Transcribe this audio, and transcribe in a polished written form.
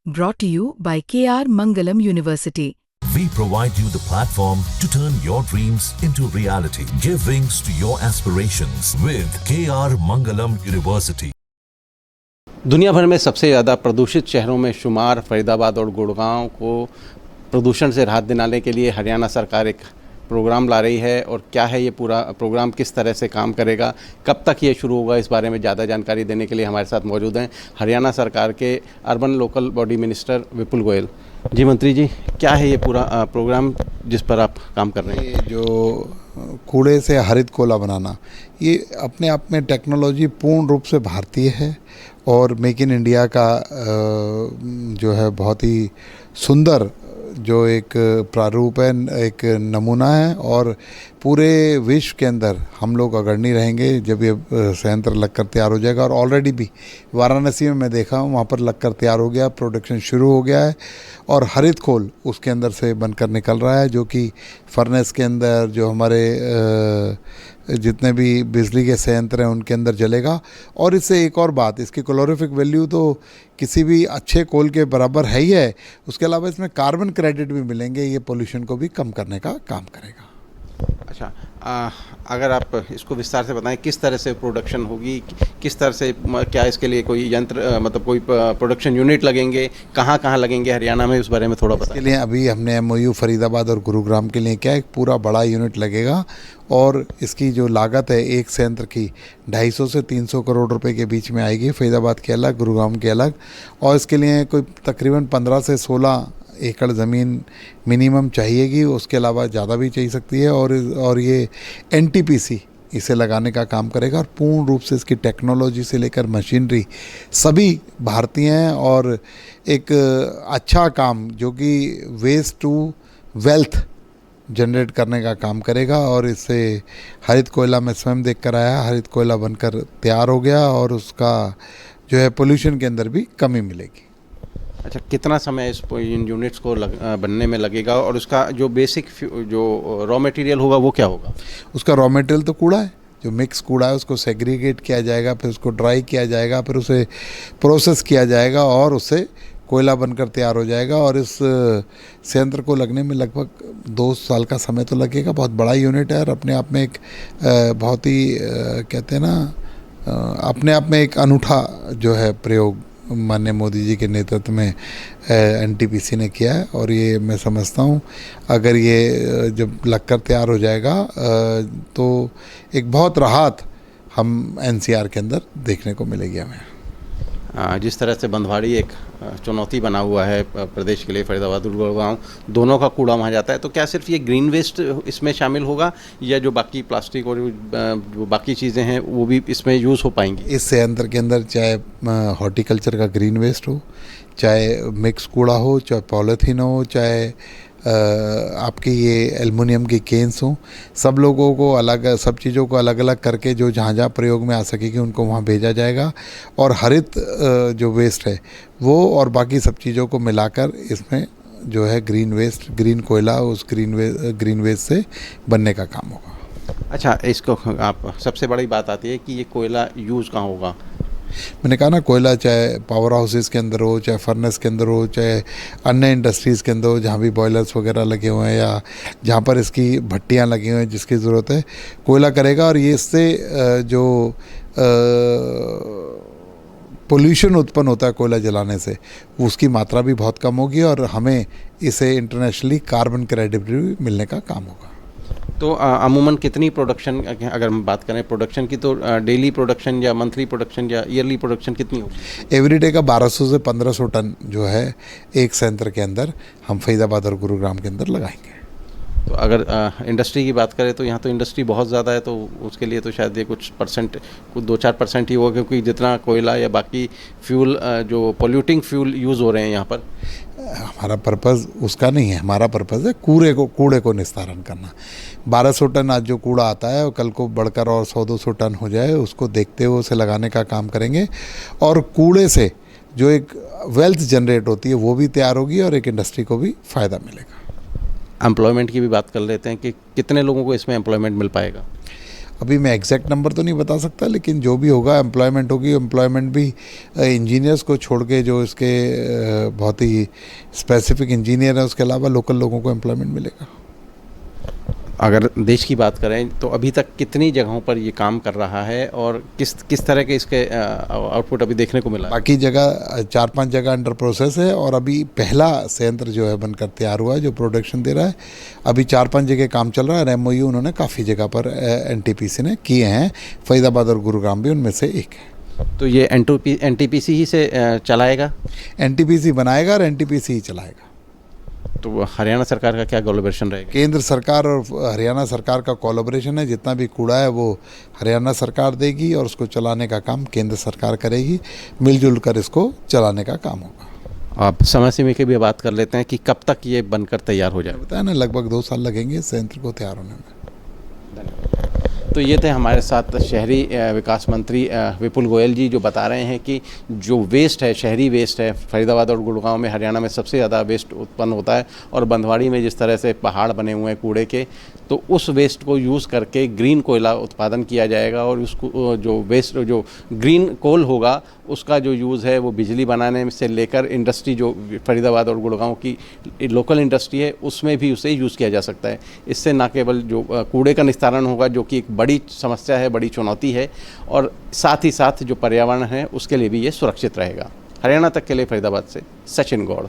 Brought to you by KR Mangalam University. We provide you the platform to turn your dreams into reality. Give wings to your aspirations with KR Mangalam University. दुनिया भर में सबसे ज़्यादा प्रदूषित शहरों में शुमार फरीदाबाद और गुड़गांव को प्रदूषण से राहत दिलाने के लिए हरियाणा सरकार एक प्रोग्राम ला रही है। और क्या है ये पूरा प्रोग्राम, किस तरह से काम करेगा, कब तक ये शुरू होगा, इस बारे में ज़्यादा जानकारी देने के लिए हमारे साथ मौजूद हैं हरियाणा सरकार के urban local body minister Vipul Goyal जी। मंत्री जी, क्या है ये पूरा प्रोग्राम जिस पर आप काम कर रहे हैं? ये जो कूड़े से हरित कोयला बनाना, ये अपने आप में टेक्नोलॉजी पूर्ण रूप से भारतीय है और मेक इन इंडिया का जो है बहुत ही सुंदर जो एक प्रारूप है, एक नमूना है। और पूरे विश्व के अंदर हम लोग अग्रणी रहेंगे जब ये संयंत्र लगकर तैयार हो जाएगा। और ऑलरेडी भी वाराणसी में मैं देखा हूँ, वहाँ पर लगकर तैयार हो गया, प्रोडक्शन शुरू हो गया है और हरित कोल उसके अंदर से बनकर निकल रहा है, जो कि फर्नेस के अंदर जो हमारे जितने भी बिजली के संयंत्र हैं उनके अंदर जलेगा। और इससे एक और बात, इसकी कैलोरीफिक वैल्यू तो किसी भी अच्छे कोल के बराबर है ही है, उसके अलावा इसमें कार्बन क्रेडिट भी मिलेंगे, ये पोल्यूशन को भी कम करने का काम करेगा। अच्छा, अगर आप इसको विस्तार से बताएं, किस तरह से प्रोडक्शन होगी, किस तरह से, क्या इसके लिए कोई यंत्र मतलब कोई प्रोडक्शन यूनिट लगेंगे, कहाँ कहाँ लगेंगे हरियाणा में, उस बारे में थोड़ा बताएं। इसके लिए अभी हमने एमओयू फरीदाबाद और गुरुग्राम के लिए क्या एक पूरा बड़ा यूनिट लगेगा और इसकी जो लागत है एक संयंत्र की 250 से 300 करोड़ रुपए के बीच में आएगी, फरीदाबाद के अलग, गुरुग्राम के अलग। और इसके लिए कोई तकरीबन 15 से 16 एकड़ ज़मीन मिनिमम चाहिएगी, उसके अलावा ज़्यादा भी चाहिए सकती है। और ये एनटीपीसी इसे लगाने का काम करेगा और पूर्ण रूप से इसकी टेक्नोलॉजी से लेकर मशीनरी सभी भारतीय हैं। और एक अच्छा काम जो कि वेस्ट टू वेल्थ जनरेट करने का काम करेगा। और इससे हरित कोयला मैं स्वयं देख कर आया, हरित कोयला बनकर तैयार हो गया और उसका जो है पोल्यूशन के अंदर भी कमी मिलेगी। अच्छा, कितना समय इन यूनिट्स को बनने में लगेगा और उसका जो बेसिक जो रॉ मटेरियल होगा वो क्या होगा? उसका रॉ मटेरियल तो कूड़ा है, जो मिक्स कूड़ा है उसको सेग्रीगेट किया जाएगा, फिर उसको ड्राई किया जाएगा, फिर उसे प्रोसेस किया जाएगा और उससे कोयला बनकर तैयार हो जाएगा। और इस संयंत्र को लगने में लगभग 2 साल का समय तो लगेगा। बहुत बड़ा यूनिट है और अपने आप में एक बहुत ही कहते हैं ना, अपने आप में एक अनूठा जो है प्रयोग माननीय मोदी जी के नेतृत्व में एनटीपीसी ने किया है। और ये मैं समझता हूँ अगर ये जब लगकर तैयार हो जाएगा तो एक बहुत राहत हम एनसीआर के अंदर देखने को मिलेगी हमें। जिस तरह से बंधवाड़ी एक चुनौती बना हुआ है प्रदेश के लिए, फरीदाबाद और गुड़गांव दोनों का कूड़ा वहाँ जाता है, तो क्या सिर्फ ये ग्रीन वेस्ट इसमें शामिल होगा या जो बाकी प्लास्टिक और जो बाकी चीज़ें हैं वो भी इसमें यूज़ हो पाएंगी? इस संयंत्र के अंदर चाहे हॉर्टिकल्चर का ग्रीन वेस्ट हो, चाहे मिक्स कूड़ा हो, चाहे पॉलीथीन हो, चाहे आपकी ये एल्युमिनियम की केन्स हों, सब लोगों को अलग, सब चीज़ों को अलग अलग करके जो जहाँ जहाँ प्रयोग में आ सकेगी उनको वहाँ भेजा जाएगा। और हरित जो वेस्ट है वो और बाकी सब चीज़ों को मिलाकर इसमें जो है ग्रीन वेस्ट, ग्रीन कोयला उस ग्रीन वेस्ट से बनने का काम होगा। अच्छा, इसको आप सबसे बड़ी बात आती है कि ये कोयला यूज़ कहाँ होगा? मैंने कहा ना, कोयला चाहे पावर हाउसेस के अंदर हो, चाहे फर्नेस के अंदर हो, चाहे अन्य इंडस्ट्रीज़ के अंदर हो जहाँ भी बॉयलर्स वगैरह लगे हुए हैं या जहाँ पर इसकी भट्टियाँ लगी हुई हैं जिसकी ज़रूरत है, कोयला करेगा। और ये इससे जो पोल्यूशन उत्पन्न होता है कोयला जलाने से, उसकी मात्रा भी बहुत कम होगी और हमें इसे इंटरनेशनली कार्बन क्रेडिट भी मिलने का काम होगा। तो अमूमन कितनी प्रोडक्शन, अगर हम बात करें प्रोडक्शन की, तो डेली प्रोडक्शन या मंथली प्रोडक्शन या ईयरली प्रोडक्शन कितनी होगी? एवरीडे का 1200 से 1500 टन जो है एक संयंत्र के अंदर हम फरीदाबाद और गुरुग्राम के अंदर लगाएंगे। तो अगर इंडस्ट्री की बात करें तो यहाँ तो इंडस्ट्री बहुत ज़्यादा है, तो उसके लिए तो शायद ये कुछ 2-4% ही होगा, क्योंकि जितना कोयला या बाकी फ्यूल जो पोल्यूटिंग फ्यूल यूज़ हो रहे हैं यहाँ पर। हमारा पर्पज़ उसका नहीं है, हमारा पर्पज़ है कूड़े को निस्तारण करना। 1200 टन आज जो कूड़ा आता है और कल को बढ़कर और 100-200 टन हो जाए, उसको देखते हुए उसे लगाने का काम करेंगे। और कूड़े से जो एक वेल्थ जनरेट होती है वो भी तैयार होगी और एक इंडस्ट्री को भी फ़ायदा मिलेगा। एम्प्लॉयमेंट की भी बात कर लेते हैं कि कितने लोगों को इसमें एम्प्लॉयमेंट मिल पाएगा? अभी मैं एग्जैक्ट नंबर तो नहीं बता सकता, लेकिन जो भी होगा एम्प्लॉयमेंट होगी, एम्प्लॉयमेंट भी इंजीनियर्स को छोड़ के जो इसके बहुत ही स्पेसिफिक इंजीनियर हैं उसके अलावा लोकल लोगों को एम्प्लॉयमेंट मिलेगा। अगर देश की बात करें तो अभी तक कितनी जगहों पर ये काम कर रहा है और किस तरह के इसके आउटपुट अभी देखने को मिला है? बाकी जगह 4-5 जगह अंडर प्रोसेस है और अभी पहला संयंत्र जो है बनकर तैयार हुआ है जो प्रोडक्शन दे रहा है। अभी 4-5 जगह काम चल रहा है और MOU उन्होंने काफ़ी जगह पर NTPC ने किए हैं। फरीदाबाद और गुरुग्राम भी उनमें से एक है। तो ये NTPC ही से चलाएगा? NTPC बनाएगा और NTPC ही चलाएगा। तो हरियाणा सरकार का क्या कोलैबोरेशन रहेगा? केंद्र सरकार और हरियाणा सरकार का कोलैबोरेशन है। जितना भी कूड़ा है वो हरियाणा सरकार देगी और उसको चलाने का काम केंद्र सरकार करेगी। मिलजुल कर इसको चलाने का काम होगा। आप समय सीमा की भी बात कर लेते हैं कि कब तक ये बनकर तैयार हो जाए? बताया ना, लगभग 2 साल लगेंगे संयंत्र को तैयार होने में। तो ये थे हमारे साथ शहरी विकास मंत्री विपुल गोयल जी, जो बता रहे हैं कि जो वेस्ट है, शहरी वेस्ट है, फरीदाबाद और गुड़गांव में हरियाणा में सबसे ज़्यादा वेस्ट उत्पन्न होता है और बंधवाड़ी में जिस तरह से पहाड़ बने हुए हैं कूड़े के, तो उस वेस्ट को यूज़ करके ग्रीन कोयला उत्पादन किया जाएगा और उसको जो ग्रीन कोल होगा उसका जो यूज़ है वो बिजली बनाने से लेकर इंडस्ट्री जो फरीदाबाद और गुड़गांव की लोकल इंडस्ट्री है उसमें भी उसे यूज़ किया जा सकता है। इससे न केवल जो कूड़े का निस्तारण होगा जो कि एक बड़ी समस्या है, बड़ी चुनौती है, और साथ ही साथ जो पर्यावरण है उसके लिए भी ये सुरक्षित रहेगा। हरियाणा तक के लिए फरीदाबाद से सचिन गौड़।